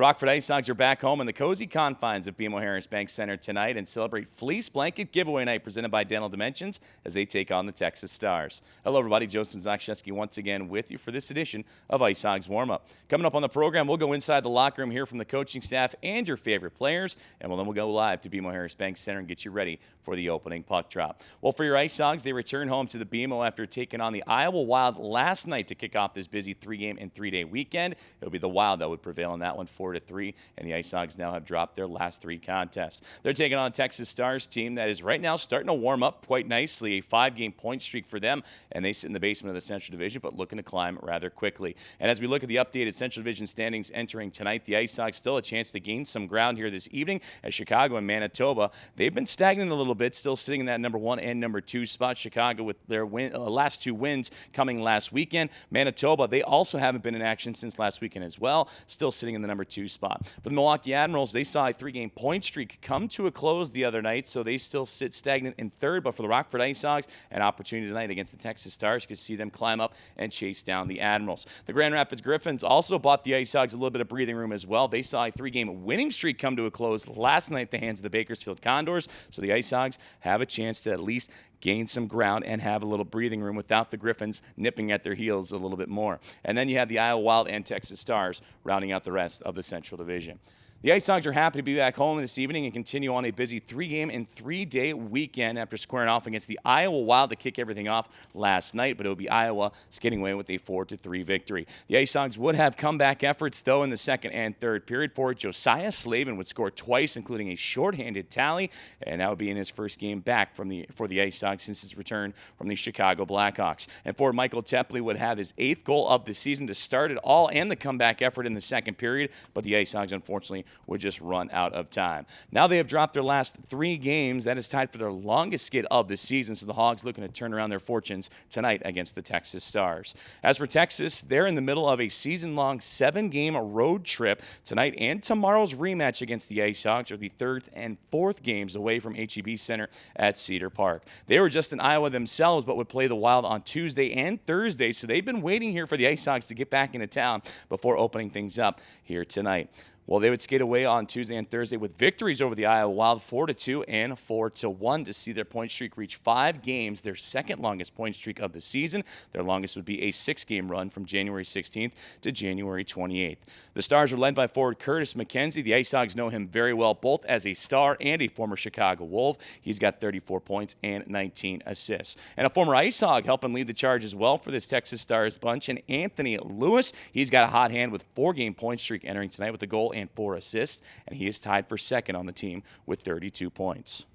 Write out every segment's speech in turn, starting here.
Rockford IceHogs are back home in the cozy confines of BMO Harris Bank Center tonight and celebrate Fleece Blanket Giveaway Night presented by Dental Dimensions as they take on the Texas Stars. Hello, everybody. Joseph Zakrzewski once again with you for this edition of IceHogs Warm-Up. Coming up on the program, we'll go inside the locker room, hear from the coaching staff and your favorite players, and then we'll go live to BMO Harris Bank Center and get you ready for the opening puck drop. Well, for your IceHogs, they return home to the BMO after taking on the Iowa Wild last night to kick off this busy three-game and three-day weekend. It'll be the Wild that would prevail in that one 4-3, and the IceHogs now have dropped their last three contests. They're taking on a Texas Stars team that is right now starting to warm up quite nicely, a 5-game point streak for them, and they sit in the basement of the Central Division, but looking to climb rather quickly. And as we look at the updated Central Division standings entering tonight, the IceHogs still a chance to gain some ground here this evening as Chicago and Manitoba, they've been stagnant a little bit, still sitting in that number 1 and number 2 spot. Chicago with their last two wins coming last weekend. Manitoba, they also haven't been in action since last weekend as well, still sitting in the number 2 spot. For the Milwaukee Admirals, they saw a 3-game point streak come to a close the other night, so they still sit stagnant in third. But for the Rockford IceHogs, an opportunity tonight against the Texas Stars. You can see them climb up and chase down the Admirals. The Grand Rapids Griffins also bought the IceHogs a little bit of breathing room as well. They saw a 3-game winning streak come to a close last night at the hands of the Bakersfield Condors, so the IceHogs have a chance to at least gain some ground and have a little breathing room without the Griffins nipping at their heels a little bit more. And then you have the Iowa Wild and Texas Stars rounding out the rest of the Central Division. The IceHogs are happy to be back home this evening and continue on a busy 3-game and 3-day weekend after squaring off against the Iowa Wild to kick everything off last night, but it will be Iowa skating away with a 4-3 victory. The IceHogs would have comeback efforts, though, in the second and third period for it. Josiah Slavin would score twice, including a shorthanded tally, and that would be in his first game back for the IceHogs since his return from the Chicago Blackhawks. And Ford Michael Tepley would have his 8th goal of the season to start it all and the comeback effort in the second period, but the IceHogs, unfortunately, would just run out of time. Now they have dropped their last 3 games. That is tied for their longest skid of the season, so the Hogs looking to turn around their fortunes tonight against the Texas Stars. As for Texas, they're in the middle of a season-long 7-game road trip. Tonight and tomorrow's rematch against the IceHogs are the 3rd and 4th games away from HEB Center at Cedar Park. They were just in Iowa themselves, but would play the Wild on Tuesday and Thursday, so they've been waiting here for the IceHogs to get back into town before opening things up here tonight. Well, they would skate away on Tuesday and Thursday with victories over the Iowa Wild 4-2 and 4-1 to see their point streak reach 5 games, their second longest point streak of the season. Their longest would be a 6-game run from January 16th to January 28th. The Stars are led by forward Curtis McKenzie. The IceHogs know him very well, both as a Star and a former Chicago Wolf. He's got 34 points and 19 assists. And a former IceHog helping lead the charge as well for this Texas Stars bunch, and Anthony Lewis. He's got a hot hand with 4-game point streak entering tonight with a goal and 4 assists, and he is tied for second on the team with 32 points.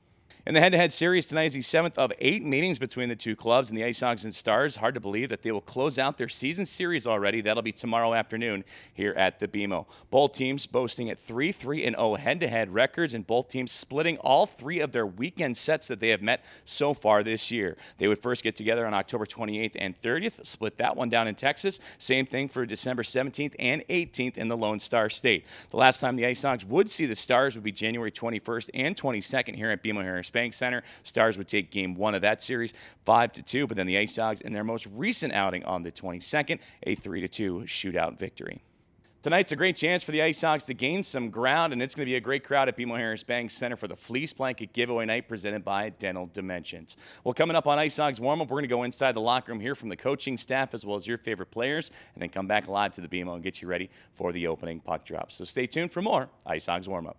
In the head-to-head series tonight is the 7th of 8 meetings between the two clubs and the IceHogs and Stars. Hard to believe that they will close out their season series already. That'll be tomorrow afternoon here at the BMO. Both teams boasting at 3-3-0 head-to-head records, and both teams splitting all 3 of their weekend sets that they have met so far this year. They would first get together on October 28th and 30th, split that one down in Texas. Same thing for December 17th and 18th in the Lone Star State. The last time the IceHogs would see the Stars would be January 21st and 22nd here at BMO Harris Bank Center. Stars would take game 1 of that series 5-2, but then the IceHogs in their most recent outing on the 22nd, a 3-2 shootout victory. Tonight's a great chance for the IceHogs to gain some ground, and it's going to be a great crowd at BMO Harris Bank Center for the Fleece Blanket Giveaway Night presented by Dental Dimensions. Well, coming up on IceHogs Warm-Up, we're going to go inside the locker room, hear from the coaching staff as well as your favorite players, and then come back live to the BMO and get you ready for the opening puck drop. So stay tuned for more IceHogs Warm-Up.